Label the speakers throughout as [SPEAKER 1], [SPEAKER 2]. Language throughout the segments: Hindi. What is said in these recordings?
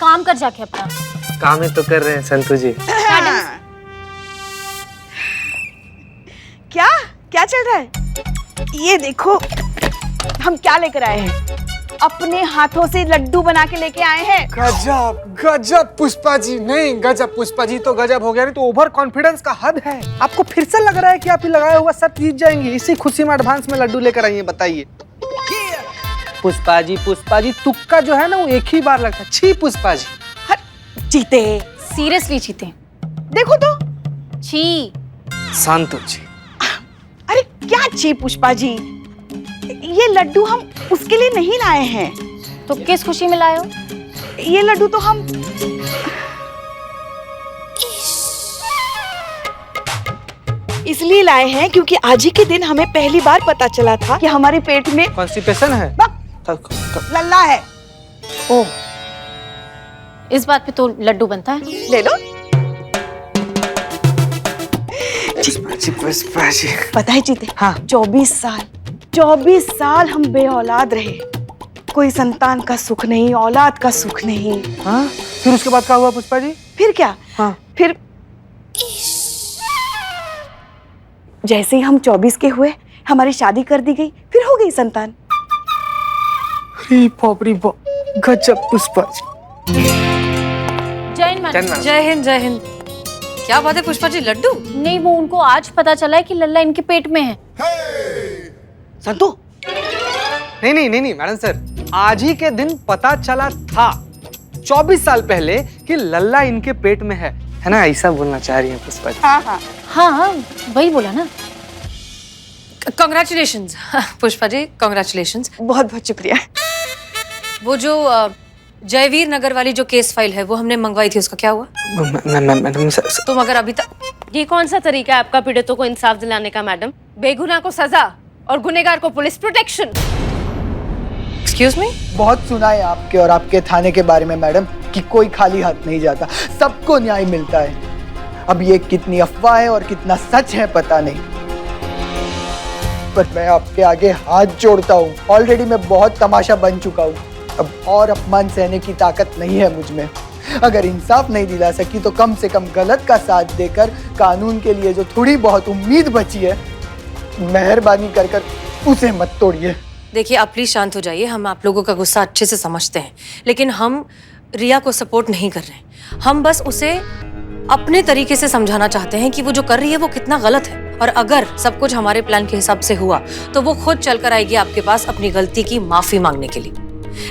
[SPEAKER 1] काम कर जाके अपना।
[SPEAKER 2] काम ही तो कर रहे हैं संतू जी।
[SPEAKER 3] क्या क्या चल रहा है? ये देखो हम क्या लेकर आए हैं। अपने हाथों से लड्डू बना के लेके आए हैं।
[SPEAKER 2] गजब गजब पुष्पा जी, नहीं गजब पुष्पा जी तो गजब हो गया, नहीं तो ओवर कॉन्फिडेंस का हद है। आपको फिर से लग रहा है कि आप ही लगाया हुआ सब जीत जाएंगी, इसी खुशी में एडवांस में लड्डू लेकर आई हैं, बताइए। पुष्पा जी तुक्का जो है ना वो एक ही बार लगता है। छी पुष्पा जी।
[SPEAKER 3] जीते,
[SPEAKER 1] सीरियसली जीते।
[SPEAKER 3] देखो तो।
[SPEAKER 1] छी।
[SPEAKER 2] संतू जी।
[SPEAKER 3] अरे क्या छी पुष्पा जी, ये लड्डू हम उसके लिए नहीं लाए हैं।
[SPEAKER 1] तो किस खुशी में लाए हो?
[SPEAKER 3] ये लड्डू तो हम इसलिए लाए हैं क्योंकि आज ही के दिन हमें पहली बार पता चला था कि हमारे पेट में
[SPEAKER 2] कॉन्स्टिपेशन है,
[SPEAKER 3] लल्ला है।
[SPEAKER 1] ओह, इस बात पे तो लड्डू बनता है।
[SPEAKER 3] ले लो।
[SPEAKER 2] पुष्पा जी।
[SPEAKER 3] पता है जीते,
[SPEAKER 2] हाँ।
[SPEAKER 3] 24 साल हम बेऔलाद रहे। कोई संतान का सुख नहीं, औलाद का सुख नहीं।
[SPEAKER 2] हाँ? फिर उसके बाद क्या हुआ पुष्पा जी?
[SPEAKER 3] फिर क्या?
[SPEAKER 2] हाँ।
[SPEAKER 3] फिर जैसे ही हम 24 के हुए, हमारी शादी कर दी गई, फिर हो गई संतान।
[SPEAKER 2] री बाप गजब पुष्पा जी।
[SPEAKER 1] जय हिंद मैडम।
[SPEAKER 4] जय हिंद जय हिंद। क्या बात है पुष्पा जी, लड्डू?
[SPEAKER 1] नहीं, वो उनको आज पता चला है कि लल्ला इनके पेट में है।
[SPEAKER 3] संतू।
[SPEAKER 2] नहीं मैडम सर, आज ही के दिन पता चला था 24 साल पहले कि लल्ला इनके पेट में है ना? ऐसा बोलना चाह रही है पुष्पा जी।
[SPEAKER 1] हाँ, वही बोला ना।
[SPEAKER 4] Congratulations Pushpa ji, congratulations.
[SPEAKER 3] बहुत बहुत शुक्रिया।
[SPEAKER 4] वो जो जयवीर नगर वाली जो केस फाइल है वो हमने मंगवाई थी, उसका क्या हुआ?
[SPEAKER 2] मैडम सर,
[SPEAKER 4] तुम अगर अभी तक
[SPEAKER 5] ये कौन सा तरीका है आपका पीड़ितों को इंसाफ दिलाने का मैडम? बेगुनाह को सजा और गुनहगार को पुलिस प्रोटेक्शन।
[SPEAKER 4] Excuse me?
[SPEAKER 6] बहुत सुना है आपके और आपके थाने के बारे में मैडम कि कोई खाली हाथ नहीं जाता, सबको न्याय मिलता है। अब ये कितनी अफवाह है और कितना सच है पता नहीं, पर मैं आपके आगे हाथ जोड़ता हूँ। ऑलरेडी मैं बहुत तमाशा बन चुका हूँ, अब और अपमान सहने की ताकत नहीं है मुझ में। अगर इंसाफ नहीं दिला सकी तो कम से कम गलत का साथ देकर कानून के लिए जो थोड़ी बहुत उम्मीद बची है, मेहरबानी कर कर उसे मत तोड़िए।
[SPEAKER 4] देखिए आप प्लीज शांत हो जाइए, हम आप लोगों का गुस्सा अच्छे से समझते हैं, लेकिन हम रिया को सपोर्ट नहीं कर रहे। हम बस उसे अपने तरीके से समझाना चाहते हैं कि वो जो कर रही है वो कितना गलत है, और अगर सब कुछ हमारे प्लान के हिसाब से हुआ तो वो खुद चलकर आएगी आपके पास अपनी गलती की माफी मांगने के लिए।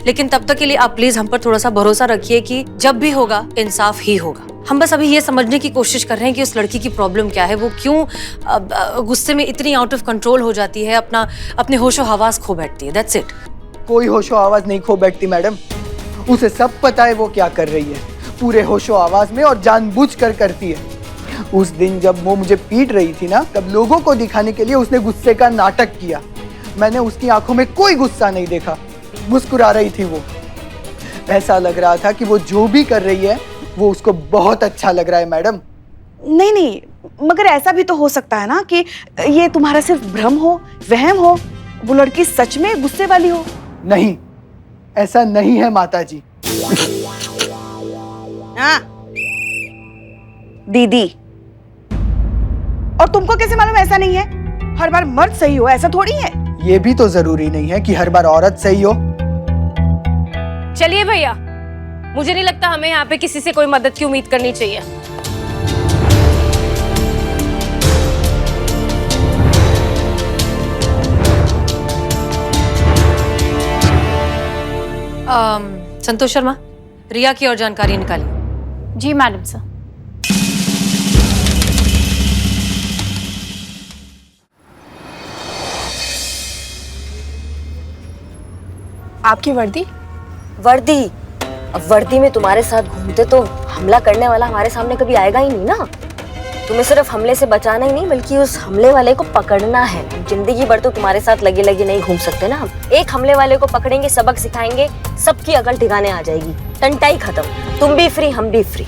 [SPEAKER 4] लेकिन तब तक के लिए आप प्लीज हम पर थोड़ा सा भरोसा रखिए कि जब भी होगा इंसाफ ही होगा। हम बस अभी ये समझने की कोशिश कर रहे हैं कि उस लड़की की प्रॉब्लम क्या है, वो क्यों गुस्से में इतनी आउट ऑफ कंट्रोल हो जाती है, अपने होशो हवास खो बैठती है। That's it.
[SPEAKER 6] कोई होशो आवाज नहीं खो बैठती मैडम, उसे सब पता है वो क्या कर रही है, पूरे होशो आवाज में और जानबूझकर करती है। उस दिन जब वो मुझे पीट रही थी ना, तब लोगों को दिखाने के लिए उसने गुस्से का नाटक किया। मैंने उसकी आंखों में कोई गुस्सा नहीं देखा, मुस्कुरा रही थी वो। ऐसा लग रहा था कि वो जो भी कर रही है वो उसको बहुत अच्छा लग रहा है मैडम।
[SPEAKER 3] नहीं, मगर ऐसा भी तो हो सकता है ना कि ये तुम्हारा सिर्फ भ्रम हो, वहम हो, वो लड़की सच में गुस्से वाली हो।
[SPEAKER 6] नहीं, ऐसा नहीं है माताजी।
[SPEAKER 3] हाँ दीदी, और तुमको कैसे मालूम ऐसा नहीं है? हर बार मर्द सही हो ऐसा थोड़ी है।
[SPEAKER 6] ये भी तो जरूरी नहीं है कि हर बार औरत सही हो।
[SPEAKER 5] चलिए भैया, मुझे नहीं लगता हमें यहाँ पे किसी से कोई मदद की उम्मीद करनी चाहिए।
[SPEAKER 4] संतोष शर्मा, रिया की और जानकारी निकाली।
[SPEAKER 1] जी मैडम सर।
[SPEAKER 7] आपकी वर्दी? अब वर्दी में तुम्हारे साथ घूमते तो हमला करने वाला हमारे सामने कभी आएगा ही नहीं ना। तुम्हें सिर्फ हमले से बचाना ही नहीं बल्कि उस हमले वाले को पकड़ना है। जिंदगी भर तो तुम्हारे साथ लगे लगे नहीं घूम सकते ना हम। एक हमले वाले को पकड़ेंगे, सबक सिखाएंगे, सबकी अकल ठिकाने आ जाएगी, टंटाई खत्म। तुम भी फ्री, हम भी फ्री।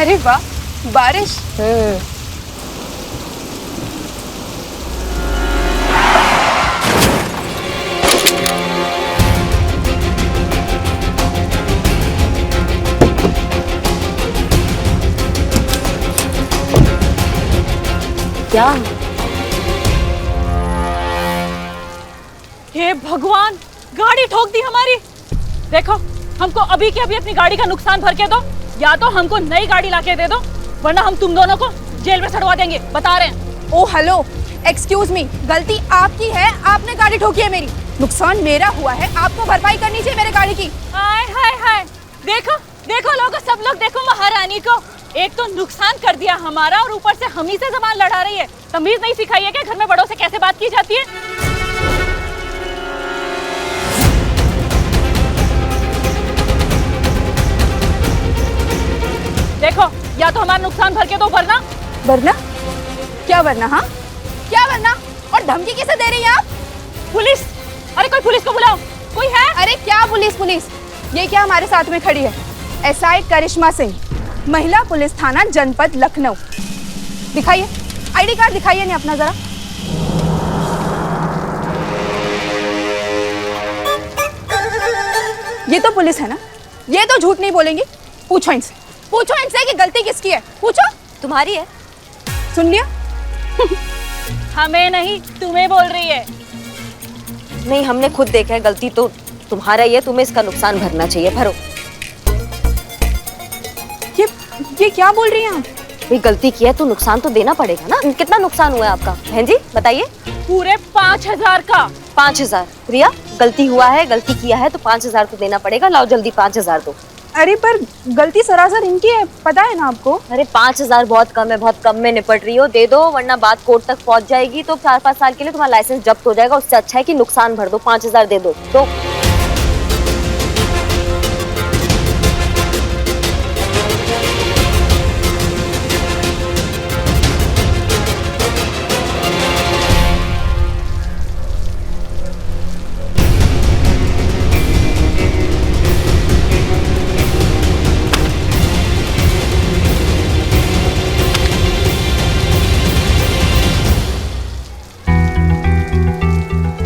[SPEAKER 7] अरे वाह, बारिश। क्या?
[SPEAKER 8] हे भगवान, गाड़ी ठोक दी हमारी। देखो, हमको अभी के अभी अपनी गाड़ी का नुकसान भर के दो, या तो हमको नई गाड़ी लाके दे दो, वरना हम तुम दोनों को जेल में सड़वा देंगे, बता रहे हैं।
[SPEAKER 3] ओ हेलो, एक्सक्यूज मी, गलती आपकी है, आपने गाड़ी ठोकी है मेरी। नुकसान मेरा हुआ है, आपको भरपाई करनी चाहिए मेरे गाड़ी की।
[SPEAKER 8] हाय हाय हाय, देखो देखो लोगो, सब लोग देखो महारानी को। एक तो नुकसान कर दिया हमारा और ऊपर से हम ही से जबान लड़ा रही है। तमीज नहीं सिखाई है क्या घर में बड़ों से कैसे बात की जाती है? देखो, या तो हमारा नुकसान भर के दो, वरना
[SPEAKER 3] क्या वरना? हाँ क्या वरना? और धमकी किसे दे रही हैं आप?
[SPEAKER 8] पुलिस। अरे कोई पुलिस को बुलाओ, कोई है?
[SPEAKER 3] अरे क्या पुलिस? ये क्या हमारे साथ में खड़ी है? एसआई करिश्मा सिंह, महिला पुलिस थाना जनपद लखनऊ। दिखाइए आईडी कार्ड, दिखाइए नहीं अपना जरा। ये तो पुलिस है ना, ये तो झूठ नहीं बोलेंगी। पूछो इनसे कि गलती किसकी है, पूछो।
[SPEAKER 7] तुम्हारी है।
[SPEAKER 3] सुन लिया?
[SPEAKER 8] हमें नहीं, तुम्हें बोल रही है।
[SPEAKER 7] नहीं, हमने खुद देखा है, गलती तो तुम्हारा ही है, तुम्हें इसका नुकसान भरना चाहिए, भरो।
[SPEAKER 3] ये क्या बोल रही हैं आप?
[SPEAKER 7] कोई गलती की है तो नुकसान तो देना पड़ेगा ना। कितना नुकसान हुआ है आपका बहन जी, बताइए।
[SPEAKER 8] पूरे 5000 का।
[SPEAKER 7] 5000? प्रिया, गलती हुआ है, गलती किया है तो 5000 तो देना पड़ेगा। लाओ जल्दी 5000 दो।
[SPEAKER 3] अरे पर गलती सरासर इनकी है, पता है ना आपको।
[SPEAKER 7] अरे 5000 बहुत कम है, बहुत कम में निपट रही हो, दे दो, वरना बात कोर्ट तक पहुंच जाएगी तो 4-5 साल के लिए तुम्हारा लाइसेंस जब्त हो जाएगा। उससे अच्छा है कि नुकसान भर दो। 5000 दे दो। तो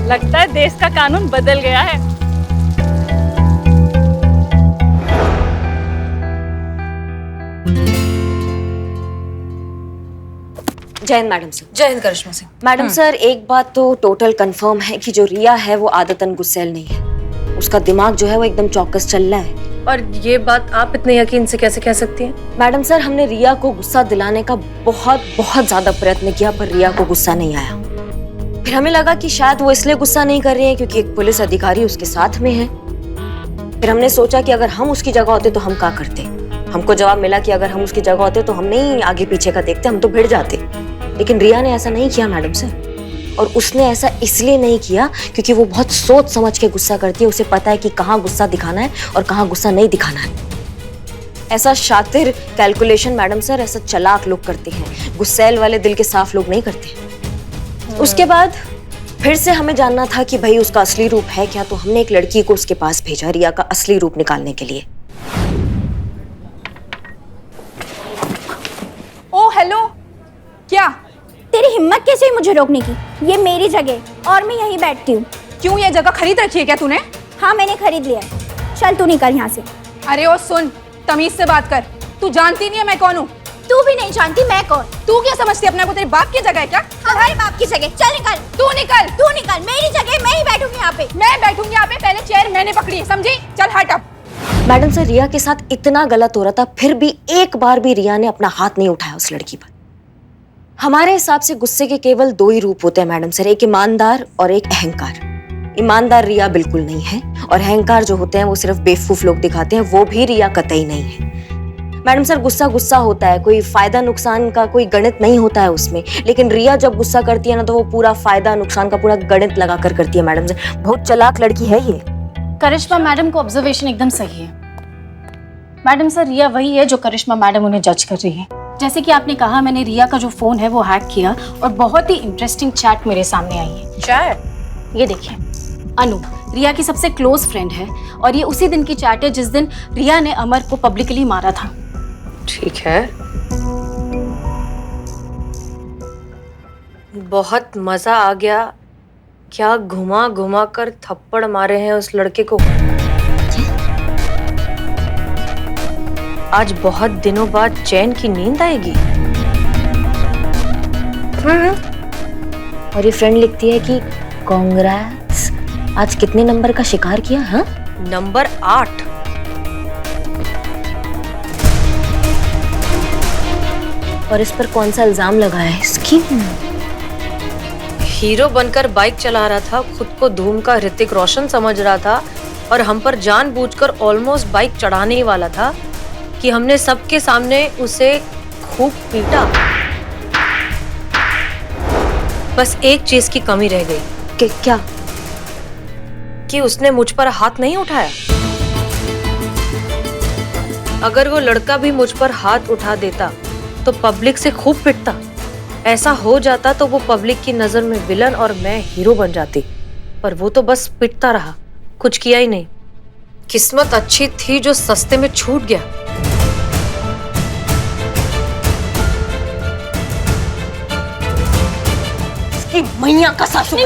[SPEAKER 8] लगता है देश का कानून बदल गया है।
[SPEAKER 7] जय हिंद मैडम सर।
[SPEAKER 4] जय हिंद करिश्मा सिंह।
[SPEAKER 7] मैडम सर, एक बात तो टोटल कंफर्म है कि जो रिया है वो आदतन गुस्सैल नहीं है। उसका दिमाग जो है वो एकदम चौकस चल रहा है।
[SPEAKER 4] और ये बात आप इतने यकीन से कैसे कह सकती हैं?
[SPEAKER 7] मैडम सर, हमने रिया को गुस्सा दिलाने का बहुत ज्यादा प्रयत्न किया, पर रिया को गुस्सा नहीं आया। फिर हमें लगा कि शायद वो इसलिए गुस्सा नहीं कर रही है क्योंकि एक पुलिस अधिकारी उसके साथ में है। फिर हमने सोचा कि अगर हम उसकी जगह होते तो हम क्या करते। हमको जवाब मिला कि अगर हम उसकी जगह होते तो हम नहीं आगे पीछे का देखते, हम तो भिड़ जाते। लेकिन रिया ने ऐसा नहीं किया मैडम सर, और उसने ऐसा इसलिए नहीं किया क्योंकि वो बहुत सोच समझ के गुस्सा करती है। उसे पता है कि कहाँ गुस्सा दिखाना है और कहाँ गुस्सा नहीं दिखाना है। ऐसा शातिर कैलकुलेशन मैडम सर ऐसा चालाक लोग करते हैं, गुस्सैल वाले दिल के साफ लोग नहीं करते। उसके बाद फिर से हमें जानना था कि भाई उसका असली रूप है क्या, तो हमने एक लड़की को उसके पास भेजा रिया का असली रूप निकालने के लिए।
[SPEAKER 3] ओ हेलो, क्या
[SPEAKER 9] तेरी हिम्मत कैसे हुई मुझे रोकने की? ये मेरी जगह और मैं यहीं बैठती हूँ।
[SPEAKER 3] क्यों, ये जगह खरीद रखी है क्या तूने?
[SPEAKER 9] हाँ मैंने खरीद लिया है। चल तू निकल यहाँ से।
[SPEAKER 3] अरे ओ सुन, तमीज से बात कर। तू जानती नहीं है मैं कौन हूँ।
[SPEAKER 9] तू भी नहीं जानती मैं कौन।
[SPEAKER 3] तू क्या समझती है अपने को, तेरे बाप की जगह है क्या?
[SPEAKER 9] हमारे बाप की जगह। चल निकल।
[SPEAKER 3] तू निकल।
[SPEAKER 9] तू निकल, मेरी जगह मैं ही बैठूंगी यहाँ पे।
[SPEAKER 3] मैं बैठूंगी यहाँ पे, पहले चेयर मैंने पकड़ी है, समझी? चल हट अब।
[SPEAKER 7] मैडम सर, रिया के साथ इतना गलत हो रहा था, फिर भी एक बार भी रिया ने अपना हाथ नहीं उठाया उस लड़की पर। हमारे हिसाब से गुस्से के केवल 2 ही रूप होते हैं मैडम सर, एक ईमानदार और एक अहंकार। ईमानदार रिया बिल्कुल नहीं है, और अहंकार जो होते हैं वो सिर्फ बेवकूफ लोग दिखाते हैं, वो भी रिया कतई नहीं है। मैडम सर, गुस्सा गुस्सा होता है, कोई फायदा नुकसान का कोई गणित नहीं होता है उसमें। लेकिन रिया जब गुस्सा करती है ना, तो वो पूरा फायदा नुकसान का पूरा गणित लगा कर करती है मैडम सर। बहुत चालाक लड़की है ये।
[SPEAKER 1] करिश्मा मैडम को ऑब्जर्वेशन एकदम सही है। मैडम सर, रिया वही है जो करिश्मा मैडम उन्हें जज कर रही है। जैसे कि आपने कहा, मैंने रिया का जो फोन है वो हैक किया और बहुत ही इंटरेस्टिंग चैट मेरे सामने आई है।
[SPEAKER 8] चैट?
[SPEAKER 1] ये देखिए, अनु रिया की सबसे क्लोज फ्रेंड है और ये उसी दिन की चैट है जिस दिन रिया ने अमर को पब्लिकली मारा था।
[SPEAKER 4] ठीक है, बहुत मजा आ गया। क्या घुमा घुमा कर थप्पड़ मारे हैं उस लड़के को। आज बहुत दिनों बाद चैन की नींद आएगी।
[SPEAKER 7] और ये फ्रेंड लिखती है कि कांग्रेट्स, आज कितने नंबर का शिकार किया? हाँ,
[SPEAKER 4] नंबर 8।
[SPEAKER 7] और इस पर कौन सा इल्जाम लगा है इसकी?
[SPEAKER 4] हीरो बनकर बाइक चला रहा था, खुद को धूम का ऋतिक रोशन समझ रहा था और हम पर जानबूझकर ऑलमोस्ट बाइक चढ़ाने ही वाला था कि हमने सबके सामने उसे खूब पीटा। बस एक चीज की कमी रह गई।
[SPEAKER 7] क्या?
[SPEAKER 4] कि उसने मुझ पर हाथ नहीं उठाया। अगर वो लड़का भी मुझ पर हाथ उठा देता तो पब्लिक से खूब पिटता। ऐसा हो जाता तो वो पब्लिक की नजर में विलन और मैं हीरो बन जाती। पर वो तो बस पिटता रहा, कुछ किया ही नहीं। किस्मत अच्छी थी जो सस्ते में छूट गया।
[SPEAKER 7] इसकी मैया का सासू।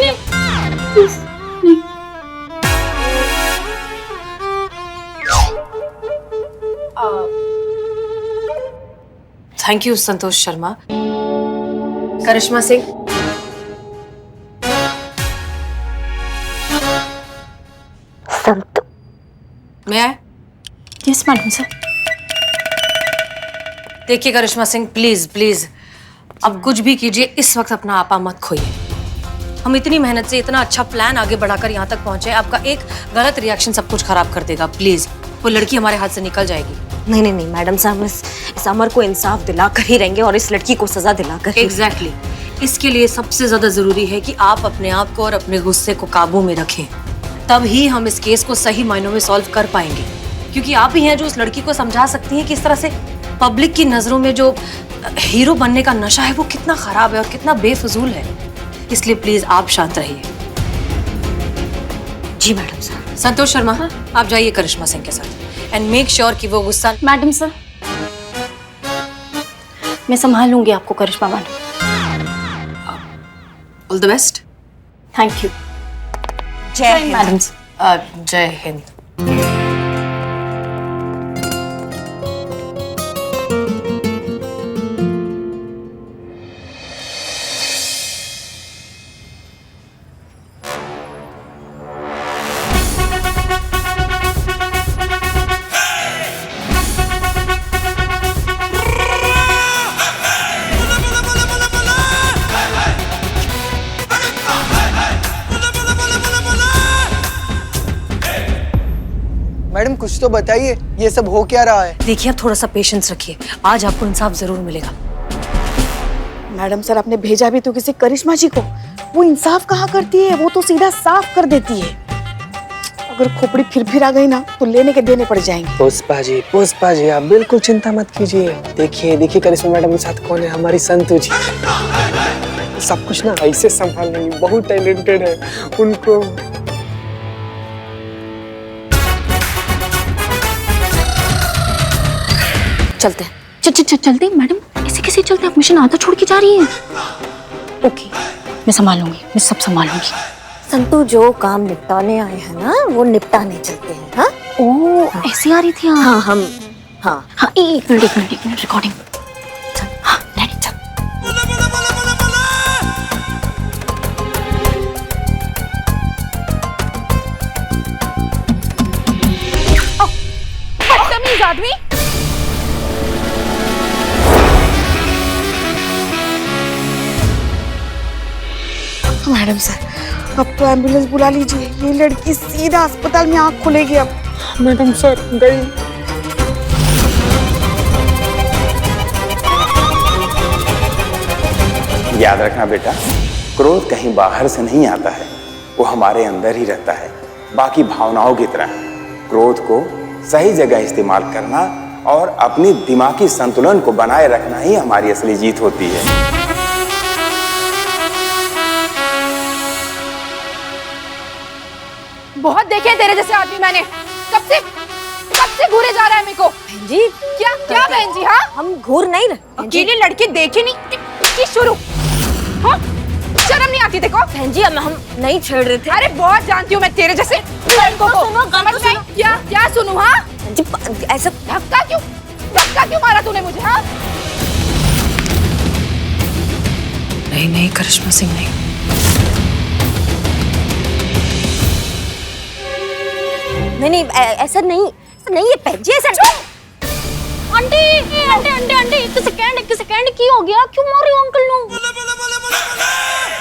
[SPEAKER 4] Thank you Santosh Sharma. करिश्मा सिंह, मैं आए?
[SPEAKER 1] Yes madam sir.
[SPEAKER 4] देखिए करिश्मा सिंह, प्लीज प्लीज अब कुछ भी कीजिए, इस वक्त अपना आपा मत खोइए। हम इतनी मेहनत से इतना अच्छा प्लान आगे बढ़ाकर यहाँ तक पहुंचे, आपका एक गलत रिएक्शन सब कुछ खराब कर देगा। प्लीज, वो लड़की हमारे हाथ से निकल जाएगी।
[SPEAKER 7] नहीं नहीं नहीं मैडम साहब, इस अमर को इंसाफ दिलाकर ही रहेंगे और इस लड़की को सजा दिलाकर ही।
[SPEAKER 4] एग्जैक्टली। इसके लिए सबसे ज्यादा जरूरी है कि आप अपने आप को और अपने गुस्से को काबू में रखें। तब ही हम इस केस को सही मायनों में सॉल्व कर पाएंगे, क्योंकि आप ही हैं जो उस लड़की को समझा सकती हैं कि इस तरह से पब्लिक की नजरों में जो हीरो बनने का नशा है वो कितना खराब है और कितना बेफजूल है। इसलिए प्लीज आप शांत रहिए।
[SPEAKER 7] जी मैडम साहब।
[SPEAKER 4] संतोष शर्मा, आप जाइए करिश्मा सिंह के साथ एंड मेक श्योर कि वो गुस्सा।
[SPEAKER 1] मैडम सर, मैं संभाल लूंगी आपको Karishma madam.
[SPEAKER 4] All the best.
[SPEAKER 1] Thank you.
[SPEAKER 7] जय हिंद
[SPEAKER 1] मैडम सर।
[SPEAKER 4] जय हिंद।
[SPEAKER 6] मैडम कुछ तो बताइए, ये सब हो क्या रहा है?
[SPEAKER 4] देखिए, आप थोड़ा सा पेशेंस रखिए, आज आपको इंसाफ जरूर मिलेगा।
[SPEAKER 3] मैडम सर, आपने भेजा भी तो किसी करिश्मा जी को। वो इंसाफ कहाँ करती है, वो तो सीधा साफ कर देती है। अगर खोपड़ी फिर आ गई ना तो लेने के देने पड़ जाएंगे।
[SPEAKER 2] पुष्पा जी आप बिल्कुल चिंता मत कीजिए। देखिए देखिए करिश्मा मैडम के साथ कौन है, हमारी संतू जी। सब कुछ ना ऐसे संभाल लेंगी, बहुत टैलेंटेड है उनको।
[SPEAKER 7] चलते हैं।
[SPEAKER 1] चलते हैं मैडम, ऐसे कैसे चलते हैं? आप मिशन आधा छोड़ के जा रही हैं। ओके, मैं संभाल लूंगी, मैं सब संभाल लूंगी।
[SPEAKER 7] संतू, जो काम निपटाने आए हैं ना वो निपटाने चलते हैं। हाँ
[SPEAKER 1] ओह, ऐसे आ रही थी आप?
[SPEAKER 7] हाँ हम
[SPEAKER 1] हाँ, एक मिनट रिकॉर्डिंग। हाँ, रेडी, चल।
[SPEAKER 3] बदतमीज आदमी। मैडम सर, अब तो एम्बुलेंस बुला लीजिए। ये लड़की सीधा अस्पताल में आँख खोलेगी अब।
[SPEAKER 2] मैडम सर गई।
[SPEAKER 10] याद रखना बेटा, क्रोध कहीं बाहर से नहीं आता है, वो हमारे अंदर ही रहता है। बाकी भावनाओं की तरह क्रोध को सही जगह इस्तेमाल करना और अपनी दिमागी संतुलन को बनाए रखना ही हमारी असली जीत होती है।
[SPEAKER 3] बहुत देखे तेरे जैसे आदमी मैंने। कब से घूरे जा रहा है मेरे को।
[SPEAKER 7] बहन जी,
[SPEAKER 3] क्या बहन जी? हाँ,
[SPEAKER 7] हम घूर नहीं रहे।
[SPEAKER 3] अकेली लड़की देखी नहीं की शुरू। हाँ, शर्म नहीं आती देखो।
[SPEAKER 7] बहन जी, हम नहीं छेड़ रहे थे।
[SPEAKER 3] अरे बहुत जानती हूँ मैं तेरे जैसे लड़कों को। समझ गई? क्या सुनूं? हाँ
[SPEAKER 7] जी, ऐसा
[SPEAKER 3] धक्का क्यों मारा तूने मुझे? हाँ
[SPEAKER 4] नहीं नहीं करिश्मा सिंह नहीं।
[SPEAKER 7] नहीं ऐसा नहीं ये पैजी ऐसा
[SPEAKER 9] आंटी आंटी आंटी आंटी एक सेकंड की हो गया? क्यों मार रही हो अंकल नु?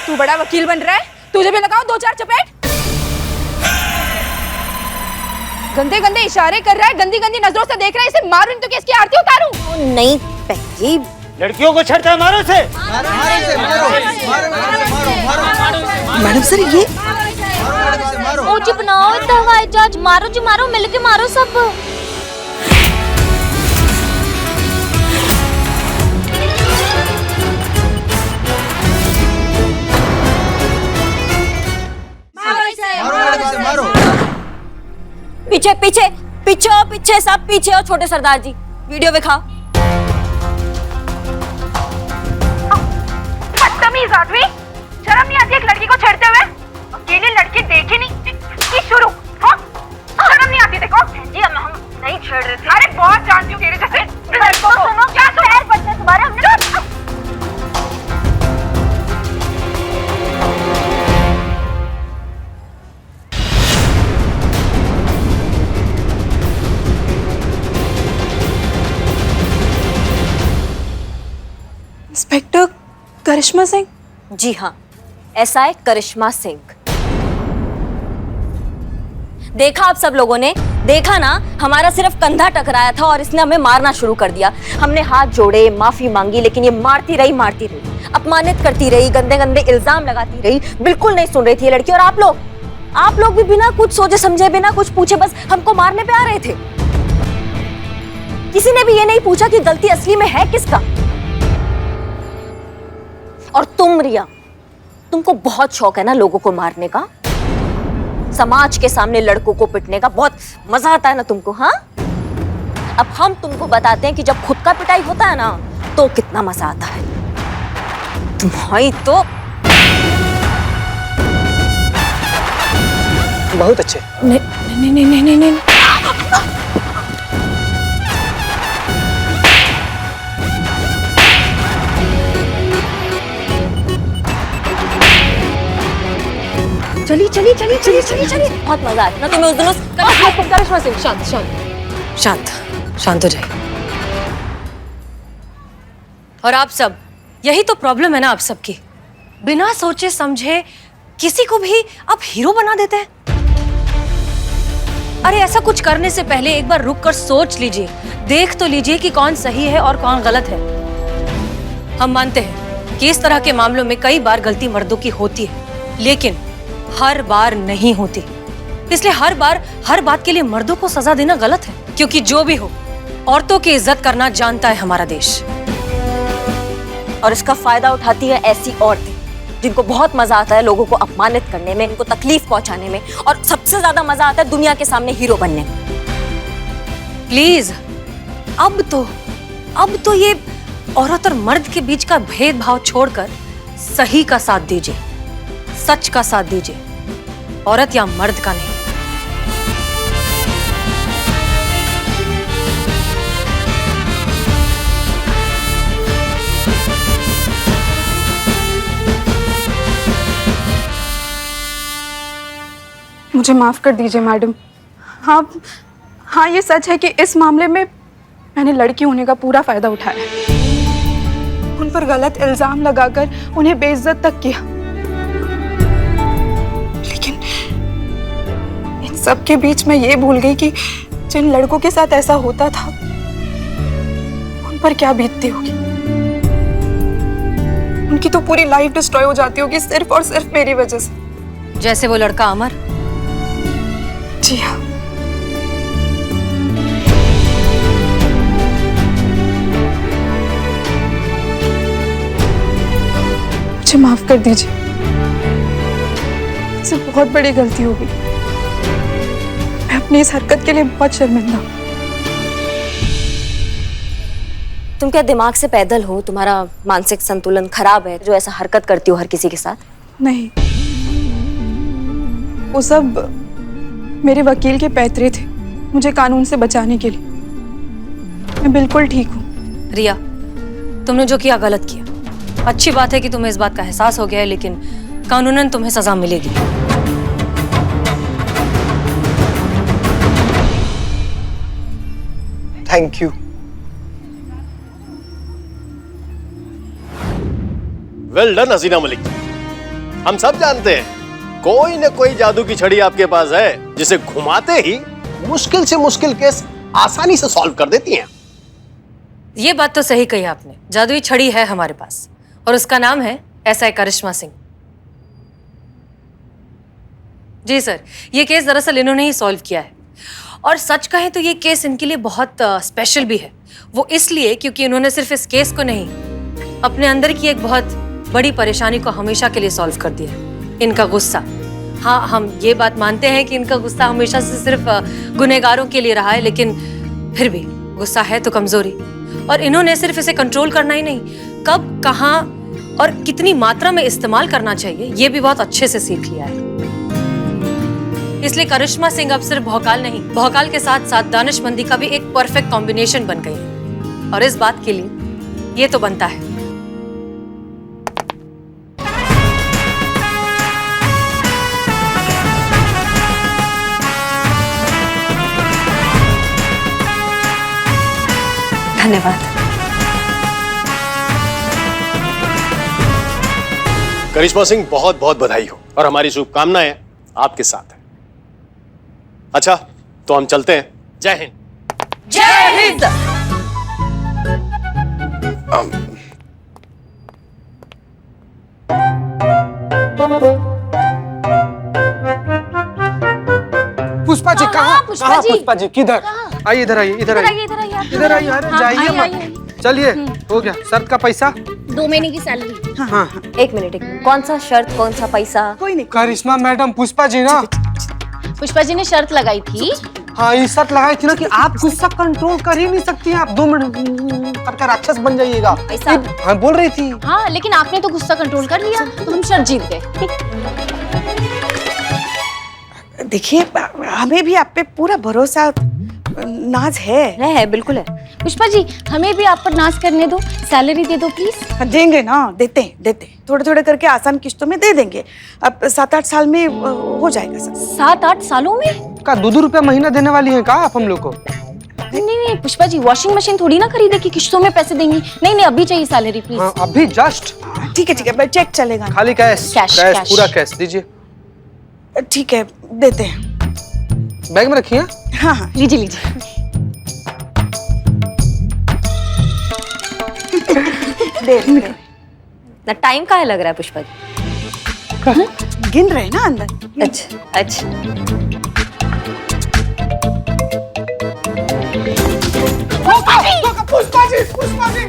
[SPEAKER 3] तू बड़ा वकील बन रहा है, तुझे भी लगाओ 2-4 चपेट। गंदे गंदे इशारे कर रहा है, गंदी गंदी नजरों से देख रहा है, इसे मारूं तो इसकी आरती उतारूं?
[SPEAKER 7] नहीं पैजी,
[SPEAKER 11] लड़कियों को छेड़ता है, मारो से।
[SPEAKER 7] मैडम सर ये
[SPEAKER 9] ओ जी बनाओ इतना हवाई जहाज, मारो जी मारो, मिलके मारो सब।
[SPEAKER 7] पीछे पीछे पीछे हो, पीछे सब पीछे हो। छोटे सरदार जी वीडियो दिखाओ।
[SPEAKER 3] बदतमीज आदमी, शर्म नहीं आती एक लड़की को छेड़ते हुए? अकेली लड़की देखी नहीं कि शुरू, हाँ? शर्म नहीं आती? देखो
[SPEAKER 7] जी हम नहीं छेड़ रहे थे।
[SPEAKER 3] अरे बहुत जानती हूँ तेरे जैसे लड़कों को।
[SPEAKER 7] सुनो क्या पैर बचने तुम्हारे, हमने
[SPEAKER 3] इंस्पेक्टर करिश्मा सिंह?
[SPEAKER 7] जी हाँ, एसआई करिश्मा सिंह। देखा आप सब लोगों ने, देखा ना, हमारा सिर्फ कंधा टकराया था और इसने हमें मारना शुरू कर दिया। हमने हाथ जोड़े, माफी मांगी, लेकिन ये मारती रही, अपमानित करती रही, गंदे गंदे इल्जाम लगाती रही। बिल्कुल नहीं सुन रही थी ये लड़की। और आप लोग भी बिना कुछ सोचे समझे, बिना कुछ पूछे बस हमको मारने पे आ रहे थे। किसी ने भी ये नहीं पूछा कि गलती असली में है किसका। और तुम रिया, तुमको बहुत शौक है ना लोगों को मारने का, समाज के सामने लड़कों को पिटने का बहुत मजा आता है ना तुमको, हाँ? अब हम तुमको बताते हैं कि जब खुद का पिटाई होता है ना तो कितना मजा आता है। तुम्हारी तो
[SPEAKER 2] बहुत अच्छे।
[SPEAKER 3] नहीं। चलिए
[SPEAKER 7] बहुत मजा आता है ना तुम्हें उस दिन।
[SPEAKER 4] करिश्मा सिंह शांत हो जाइए। और आप सब, यही तो प्रॉब्लम है ना आप सबकी, बिना सोचे समझे किसी को भी आप हीरो बना देते हैं। अरे ऐसा कुछ करने से पहले एक बार रुक कर सोच लीजिए, देख तो लीजिए कि कौन सही है और कौन गलत है। हम मानते हैं कि इस तरह के मामलों में कई बार गलती मर्दों की होती है, लेकिन हर बार नहीं होती। इसलिए हर बार हर बात के लिए मर्दों को सजा देना गलत है, क्योंकि जो भी हो, औरतों की इज्जत करना जानता है हमारा देश।
[SPEAKER 7] और इसका फायदा उठाती है ऐसी औरतें जिनको बहुत मजा आता है लोगों को अपमानित करने में, इनको तकलीफ पहुंचाने में, और सबसे ज्यादा मजा आता है दुनिया के सामने हीरो बनने में।
[SPEAKER 4] प्लीज अब तो ये औरत और मर्द के बीच का भेदभाव छोड़कर सही का साथ दीजिए, सच का साथ दीजिए, औरत या मर्द का नहीं।
[SPEAKER 3] मुझे माफ कर दीजिए मैडम। हाँ ये सच है कि इस मामले में मैंने लड़की होने का पूरा फायदा उठाया, उन पर गलत इल्जाम लगाकर उन्हें बेइज्जत तक किया। लेकिन इन सब के बीच मैं ये भूल गई कि जिन लड़कों के साथ ऐसा होता था उन पर क्या बीतती होगी। उनकी तो पूरी लाइफ डिस्ट्रॉय हो जाती होगी सिर्फ और सिर्फ मेरी वजह से।
[SPEAKER 4] जैसे वो लड़का अमर।
[SPEAKER 3] जी हाँ। मुझे माफ कर दीजिए, मुझसे बहुत बड़ी गलती हो गई। मैं अपनी इस हरकत के लिए बहुत शर्मिंदा हूँ।
[SPEAKER 7] तुम क्या दिमाग से पैदल हो? तुम्हारा मानसिक संतुलन खराब है जो ऐसा हरकत करती हो हर किसी के साथ?
[SPEAKER 3] नहीं, वो सब मेरे वकील के पैतरे थे मुझे कानून से बचाने के लिए। मैं बिल्कुल ठीक हूँ।
[SPEAKER 4] रिया, तुमने जो किया गलत किया, अच्छी बात है कि तुम्हें इस बात का एहसास हो गया है, लेकिन कानूनन तुम्हें सजा मिलेगी।
[SPEAKER 6] Thank you.
[SPEAKER 12] वेल डन हसीना मलिक। हम सब जानते हैं कोई न कोई जादू की छड़ी आपके पास है जिसे घुमाते ही मुश्किल से मुश्किल केस आसानी से सॉल्व कर देती हैं।
[SPEAKER 4] ये बात तो सही कही आपने, जादुई छड़ी है हमारे पास और उसका नाम है एसआई करिश्मा सिंह। जी सर, ये केस दरअसल इन्होंने ही सॉल्व किया है और सच कहें तो ये केस इनके लिए बहुत स्पेशल भी है। वो इसलिए क्योंकि इन्होंने सिर्फ इस केस को नहीं, अपने अंदर की एक बहुत बड़ी परेशानी को हमेशा के लिए सॉल्व कर दिया है, इनका गुस्सा। हाँ, हम ये बात मानते हैं कि इनका गुस्सा हमेशा से सिर्फ गुनहगारों के लिए रहा है, लेकिन फिर भी गुस्सा है तो कमजोरी, और इन्होंने सिर्फ इसे कंट्रोल करना ही नहीं, कब, कहाँ और कितनी मात्रा में इस्तेमाल करना चाहिए ये भी बहुत अच्छे से सीख लिया है। इसलिए करिश्मा सिंह अब सिर्फ भौकाल नहीं, भौकाल के साथ साथ दानिशमंदी का भी एक परफेक्ट कॉम्बिनेशन बन गई है, और इस बात के लिए ये तो बनता है। धन्यवाद।
[SPEAKER 12] करिश्मा सिंह, बहुत बहुत बधाई हो और हमारी शुभकामनाएं आपके साथ है। अच्छा, तो हम चलते हैं। जय हिंद।
[SPEAKER 4] जय हिंद।
[SPEAKER 2] पुष्पा जी कहाँ?
[SPEAKER 1] पुष्पा जी?
[SPEAKER 2] पुष्पा जी किधर? आइए, इधर आइए, इधर आइए, इधर आइए। अरे जाइए मत। चलिए, हो गया। शर्त का पैसा
[SPEAKER 9] 2 महीने की सैलरी।
[SPEAKER 2] हाँ।
[SPEAKER 7] एक मिनट। कौन सा शर्त, कौन सा पैसा?
[SPEAKER 3] कोई नहीं।
[SPEAKER 2] करिश्मा मैडम, पुष्पा जी ना,
[SPEAKER 1] पुष्पा जी ने शर्त लगाई थी।
[SPEAKER 2] हाँ, ये शर्त लगाई थी ना कि आप गुस्सा कंट्रोल कर ही नहीं सकती हैं, आप 2 मिनट करके राक्षस बन जाइएगा।
[SPEAKER 1] ऐसा?
[SPEAKER 2] हाँ, बोल रही थी।
[SPEAKER 1] हाँ, लेकिन आपने तो गुस्सा कंट्रोल कर लिया, तो हम शर्त जीत गए।
[SPEAKER 3] देखिए, हमें भी आप पे पूरा भरोसा, नाज है।
[SPEAKER 7] बिल्कुल है।
[SPEAKER 1] पुष्पा जी, हमें भी आप पर नाज करने दो, सैलरी दे दो प्लीज।
[SPEAKER 3] देंगे ना, देते हैं। थोड़े थोड़े करके आसान किश्तों में दे देंगे। अब 7-8 साल में हो जाएगा सब।
[SPEAKER 1] 7-8 सालों में?
[SPEAKER 2] का 2-2 रुपया महीना देने वाली है का आप हम लोग को?
[SPEAKER 1] नहीं पुष्पा जी, वॉशिंग मशीन थोड़ी ना खरीदे कि किश्तों में पैसे देंगी। नहीं, अभी चाहिए सैलरी प्लीज।
[SPEAKER 2] हाँ, अभी जस्ट।
[SPEAKER 3] ठीक है, चेक चलेगा।
[SPEAKER 2] खाली कैश?
[SPEAKER 1] कैश,
[SPEAKER 2] पूरा कैश दीजिए।
[SPEAKER 3] ठीक है, देते हैं।
[SPEAKER 2] बैग में रखिए।
[SPEAKER 3] हाँ,
[SPEAKER 1] लीजिए।
[SPEAKER 3] दे।
[SPEAKER 7] ना टाइम काहे लग रहा है पुष्पा जी?
[SPEAKER 3] गिन रहे हैं ना अंदर।
[SPEAKER 7] अच्छा।
[SPEAKER 2] पुष्पा जी।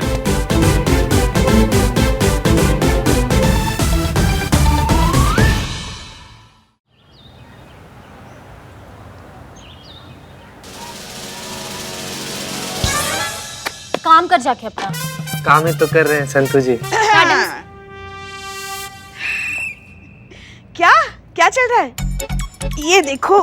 [SPEAKER 1] काम कर जाके अपना।
[SPEAKER 2] काम ही तो कर रहे हैं संतू जी।
[SPEAKER 3] क्या चल रहा है? ये देखो,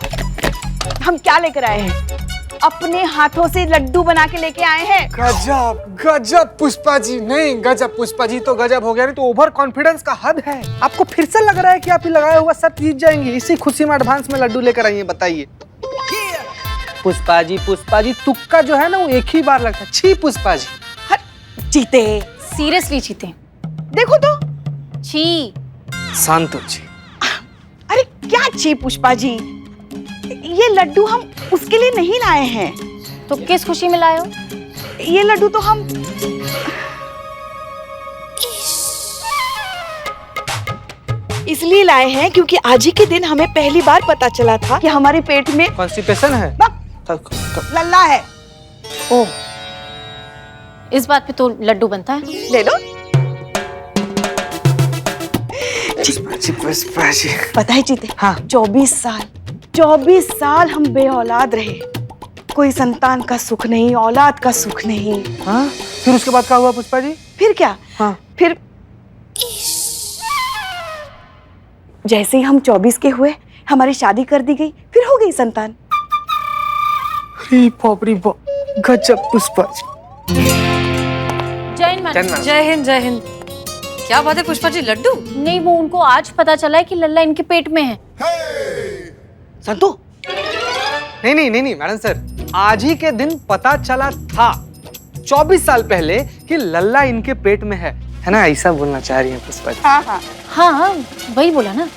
[SPEAKER 3] हम क्या लेकर आए हैं। अपने हाथों से लड्डू बना के लेके आए हैं।
[SPEAKER 2] गजब पुष्पा जी। नहीं, गजब पुष्पा जी तो गजब हो गया, नहीं तो ओवर कॉन्फिडेंस का हद है। आपको फिर से लग रहा है कि आप ही लगाया हुआ सब जीत जाएंगे, इसी खुशी में एडवांस में लड्डू लेकर आई हैं, बताइए। पुष्पा जी तुक्का जो है ना वो एक ही बार लगता है। छी पुष्पा जी।
[SPEAKER 3] जीते।
[SPEAKER 1] सीरियसली जीते।
[SPEAKER 3] देखो तो।
[SPEAKER 1] छी।
[SPEAKER 2] संतू जी।
[SPEAKER 3] अरे क्या छी पुष्पा जी, ये लड्डू हम उसके लिए नहीं लाए हैं।
[SPEAKER 1] तो किस खुशी में लाए हो?
[SPEAKER 3] ये लड्डू तो हम इसलिए लाए हैं क्योंकि आज ही के दिन हमें पहली बार पता चला था कि हमारे पेट में
[SPEAKER 2] कॉन्स्टिपेशन है,
[SPEAKER 3] लल्ला है।
[SPEAKER 1] ओह, इस बात पे तो लड्डू बनता है।
[SPEAKER 3] ले लो।
[SPEAKER 2] पुष्पा जी।
[SPEAKER 3] पता है जीते?
[SPEAKER 2] हाँ।
[SPEAKER 3] 24 साल हम बेऔलाद रहे, कोई संतान का सुख नहीं, औलाद का सुख नहीं।
[SPEAKER 2] हाँ? फिर उसके बाद क्या हुआ पुष्पा जी?
[SPEAKER 3] फिर क्या?
[SPEAKER 2] हाँ।
[SPEAKER 3] फिर जैसे ही हम 24 के हुए, हमारी शादी कर दी गई, फिर हो गई संतान।
[SPEAKER 2] गजब पुष्पा जी।
[SPEAKER 1] जय हिंद मैडम।
[SPEAKER 4] जय हिंद। क्या बात है पुष्पा जी, लड्डू?
[SPEAKER 1] नहीं, वो उनको आज पता चला है कि लल्ला इनके पेट में है।
[SPEAKER 2] संतु नहीं मैडम सर, आज ही के दिन पता चला था 24 साल पहले कि लल्ला इनके पेट में है ना? ऐसा बोलना चाह रही है पुष्पा जी?
[SPEAKER 3] हाँ हाँ
[SPEAKER 1] हाँ हाँ, वही बोला ना।